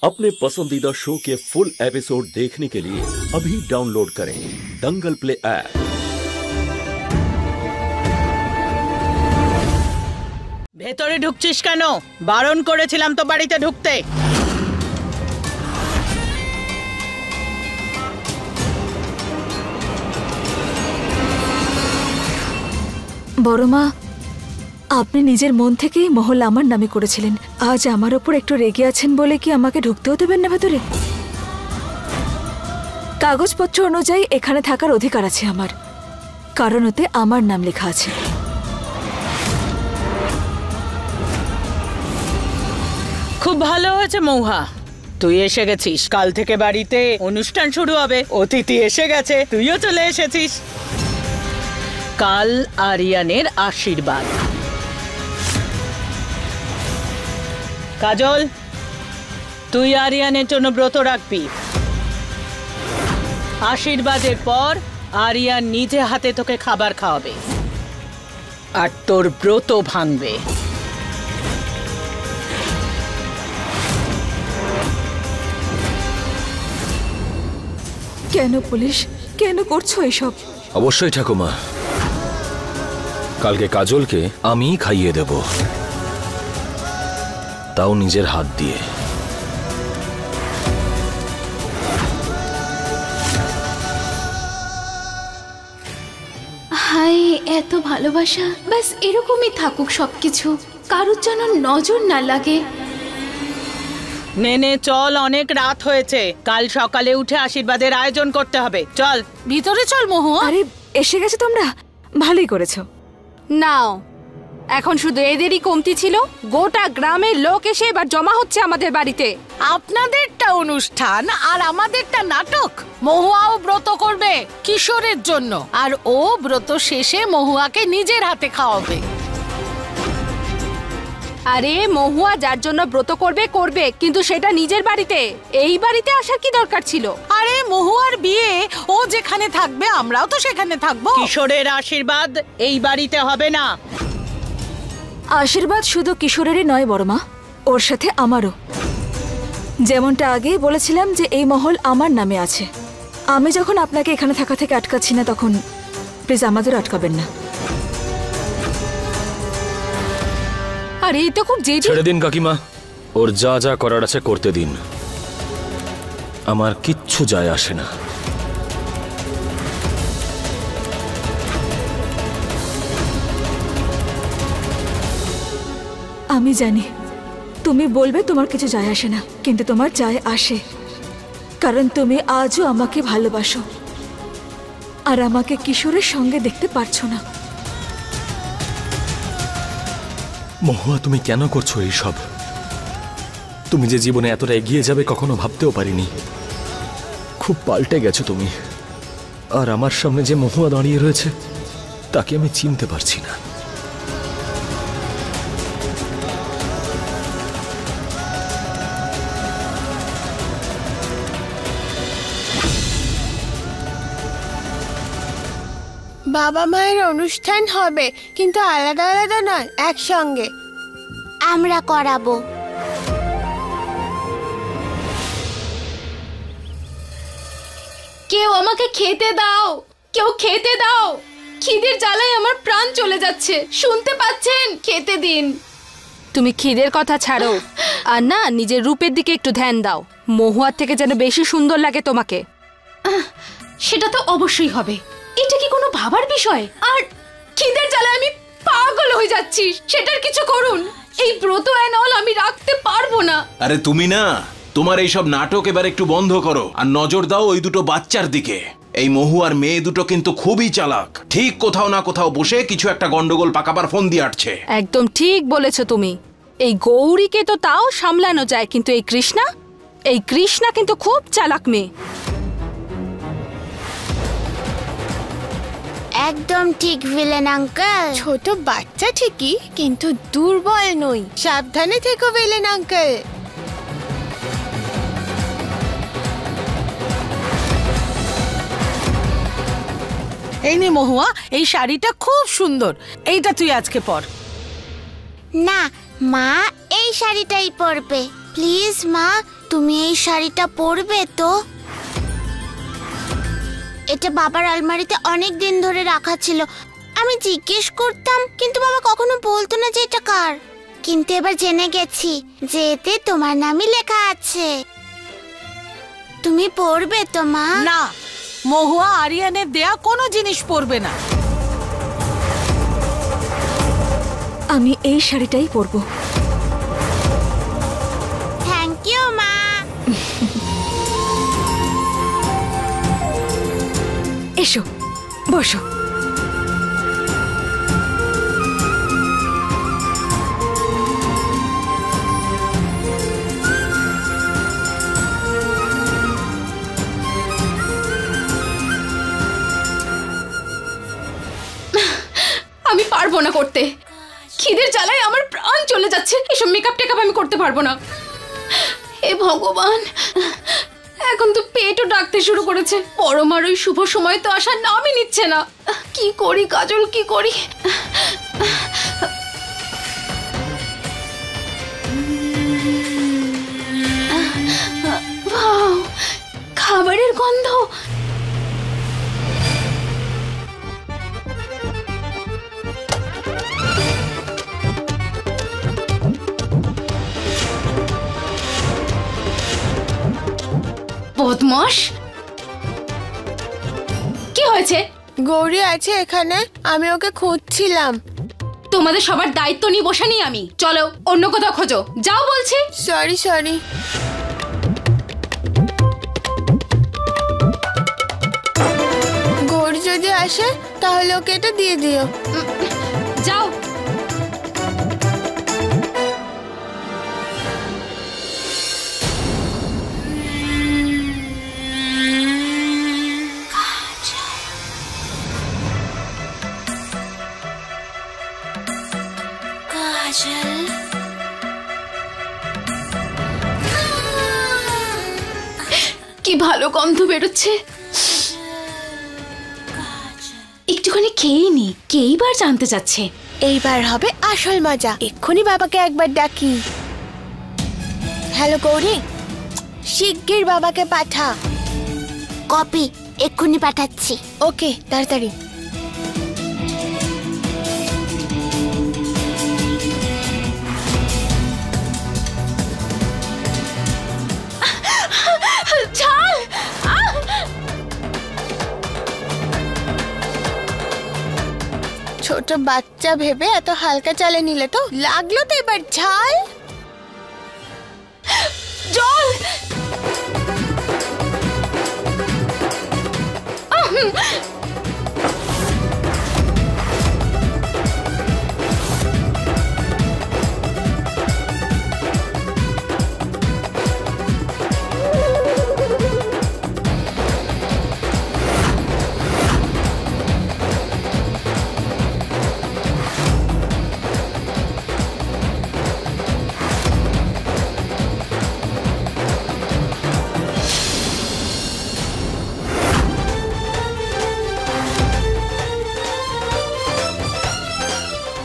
अपने पसंदीदा शो के फुल एपिसोड देखने के लिए अभी डाउनलोड करें दंगल प्ले ऐप। ভেতরে ঢুকছিস কেন? বারণ করেছিলাম তো বাড়িতে ঢুকতে। বড়মা, আপনি নিজের মন থেকেই মহল আমার নামে করেছিলেন। আজ আমার ওপর একটু রেগে আছেন বলে কি আমাকে ঢুকতেও দেবেন না ভেতরে? কাগজপত্র অনুযায়ী এখানে থাকার অধিকার আছে আমার, কারণ ওতে আমার নাম লেখা আছে। খুব ভালো হয়েছে মৌহা, তুই এসে গেছিস। কাল থেকে বাড়িতে অনুষ্ঠান শুরু হবে। অতিথি এসে গেছে, তুইও চলে এসেছিস। কাল আরিয়ানের আশীর্বাদ। কাজল, তুই আরিয়ানের জন্য ব্রত রাখবি। আশীর্বাদের পর আরিয়ান নিজে হাতে তোকে খাবার খাওয়াবে আর তোর ব্রত ভাঙবে। কেন পুলিশ, কেন করছো এসব? অবশ্যই ঠাকুমা, কালকে কাজলকে আমি খাইয়ে দেব, তাও নিজের হাত দিয়ে। হাই, এত ভালোবাসা, ব্যাস এরকমই থাকুক সবকিছু, কারোর যেন নজর না লাগে। নে চল, অনেক রাত হয়েছে। কাল সকালে উঠে আশীর্বাদের আয়োজন করতে হবে। চল ভিতরে চল মহুয়া। আরে এসে গেছে তোমরা, ভালোই করেছো। নাও, এখন শুধু এদেরই কমতি ছিল। গোটা গ্রামের লোক এসে এবার জমা হচ্ছে আমাদের বাড়িতে। আপনাদেরটা অনুষ্ঠান আর আমাদেরটা নাটক। মহুয়াও ব্রত করবে কিশোরের জন্য, আর ও ব্রত শেষে মহুয়াকে নিজের হাতে খাওয়াবে। আরে মহুয়া যার জন্য ব্রত করবে করবে, কিন্তু সেটা নিজের বাড়িতে। এই বাড়িতে আসার কি দরকার ছিল? আরে মহুয়ার বিয়ে, ও যেখানে থাকবে আমরাও তো সেখানে থাকবো। কিশোরের আশীর্বাদ এই বাড়িতে হবে না। আশীর্বাদ শুধু কিশোরেরই নয় বড়মা, ওর সাথে আমারও। যেমনটা আগেই বলেছিলাম যে এই মহল আমার নামে আছে। আমি যখন আপনাকে এখানে থাকা থেকে আটকাচ্ছি না, তখন প্লিজ আমাদেরও আটকাবেন না। আর এই তো খুব জেদি। ছেড়ে দিন কাকিমা, ওর যা যা করার আছে করতে দিন, আমার কিচ্ছু যায় আসে না। আমি জানি তুমি বলবে তোমার কিছু যায় আসে না, কিন্তু তোমার যায় আসে, কারণ তুমি আজও আমাকে ভালোবাসো আর আমাকে কিশোরের সঙ্গে দেখতে পারছো না। মহুয়া, তুমি কেন করছো এইসব? তুমি যে জীবনে এতটা এগিয়ে যাবে কখনো ভাবতেও পারিনি। খুব পাল্টে গেছো তুমি, আর আমার সামনে যে মহুয়া দাঁড়িয়ে রয়েছে তাকে আমি চিনতে পারছি না। বাবা মায়ের অনুষ্ঠান হবে, কিন্তু আলাদা আলাদা নয়, একসঙ্গে আমরা করাবো। কেউ আমাকে খেতে দাও, কেউ খেতে দাও। খিদের জ্বালায় আমার প্রাণ চলে যাচ্ছে, শুনতে পাচ্ছেন? খেতে দিন। তুমি খিদের কথা ছাড়ো, আর না নিজের রূপের দিকে একটু ধ্যান দাও। মহুয়ার থেকে যেন বেশি সুন্দর লাগে তোমাকে। সেটা তো অবশ্যই হবে, এটা কি কোনো ভাবার বিষয়? আর খিদের জ্বালায় আমি পাগল হয়ে যাচ্ছি, সেটার কিছু করুন। এই ব্রত অ্যানল আমি রাখতে পারবো না। আরে তুমি না, তোমার এইসব নাটক এবার একটু বন্ধ করো, আর নজর দাও ওই দুটো বাচ্চার দিকে। এই মহুয়ার মেয়ে দুটো কিন্তু খুবই চালাক, ঠিক কোথাও না কোথাও বসে কিছু একটা গন্ডগোল পাকাবার ফোন দিয়ে আটছে। একদম ঠিক বলেছো তুমি। এই গৌরীকে তো তাও সামলানো যায়, কিন্তু এই কৃষ্ণা কিন্তু খুব চালাক মেয়ে। একদম ঠিক ভিলেন আঙ্কেল। ছোট বাচ্চা ঠিকই, কিন্তু দুর্বল নই। সাবধানে থেকো ভিলেন আঙ্কেল। এই নে মহুয়া, এই শাড়িটা খুব সুন্দর, এইটা তুই আজকে পর। না, মা এই শাড়িটাই পরবে। প্লিজ মা, তুমি এই শাড়িটা পরবে তো? এটা বাবার আলমারিতে অনেক দিন ধরে রাখা ছিল। আমি জিজ্ঞেস করতাম কিন্তু বাবা কখনো বলতো না যে এটা কার। কিন্তু এবার জেনে গেছি যে এতে তোমার নামই লেখা আছে। তুমি পরবে তো মা? না, মহুয়া আরিয়ানের দেয়া কোনো জিনিস পরবে না। আমি এই শাড়িটাই পরবো। থ্যাংক ইউ মা। এসো, বসো। আমি পারবো না করতে। খিদের জ্বালায় আমার প্রাণ চলে যাচ্ছে। এসব মেকআপ টেকআপ আমি করতে পারবো না। হে ভগবান, এখন তো পেটও ডাকতে শুরু করেছে। পরমার ওই শুভ সময় তো আসার নামই নিচ্ছে না। কি করি কাজল, কি করি? ওয়াও, খাবারের গন্ধ। বদমাস, কি হয়েছে? গৌরী আছে এখানে, আমি ওকে খুঁজছিলাম। তোমাদের সবার দায়িত্ব নিয়ে বসা নেই আমি। চলো অন্য কোথাও খোঁজো, যাও বলছি। Sorry sorry. গৌরী যদি আসে তাহলে ওকে এটা দিয়ে দিও। যাও। কি ভালো গন্ধ বেরোচ্ছে। একটুখানি খেয়ে নি, কেইবার জানতে চাচ্ছে। এইবার হবে আসল মজা। এক্ষুনি বাবাকে একবার ডাকি। হ্যালো গৌরী, শিগগির বাবাকে পাঠা। কপি এক্ষুনি পাঠাচ্ছি। ওকে, তাড়াতাড়ি। ঝাল। ছোট বাচ্চা ভেবে এত হালকা চালে নিলে তো লাগলো তো এবার ঝাল। জল।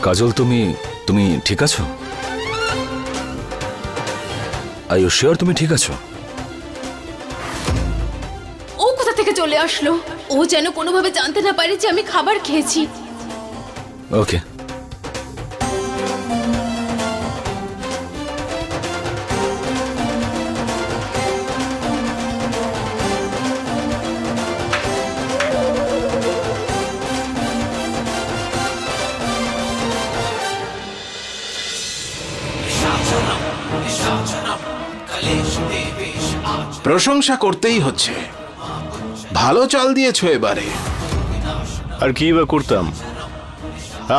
কাজল, তুমি ঠিক আছো? আর ইউ শিওর তুমি ঠিক আছো? ও কোথা থেকে চলে আসলো? ও যেন কোনোভাবে জানতে না পারে যে আমি খাবার খেয়েছি। ওকে। প্রশংসা করতেই হচ্ছে। ভালো চাল দিয়েছো এবারে। আর কি বা করতাম,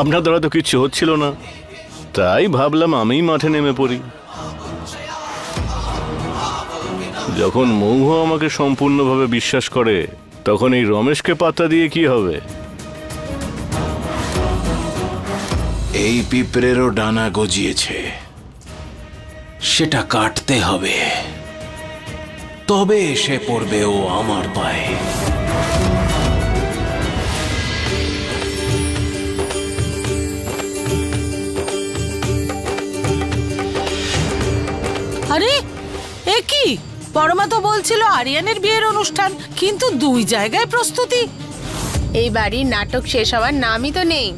আপনার দ্বারা তো কিচ্ছু হচ্ছিল না, তাই ভাবলাম আমিই মাঠে নেমে পড়ি। যখন মৌহ আমাকে সম্পূর্ণভাবে বিশ্বাস করে, তখন এই রমেশকে পাত্তা দিয়ে কি হবে? এই পিঁপড়েরও ডানা গজিয়েছে, সেটা কাটতে হবে, তবে এসে পড়বে ও আমার পায়ে। আরে এ কি, পরমা তো বলছিল আরিয়ানের বিয়ের অনুষ্ঠান, কিন্তু দুই জায়গায় প্রস্তুতি। এই বাড়ির নাটক শেষ হওয়ার নামই তো নেই।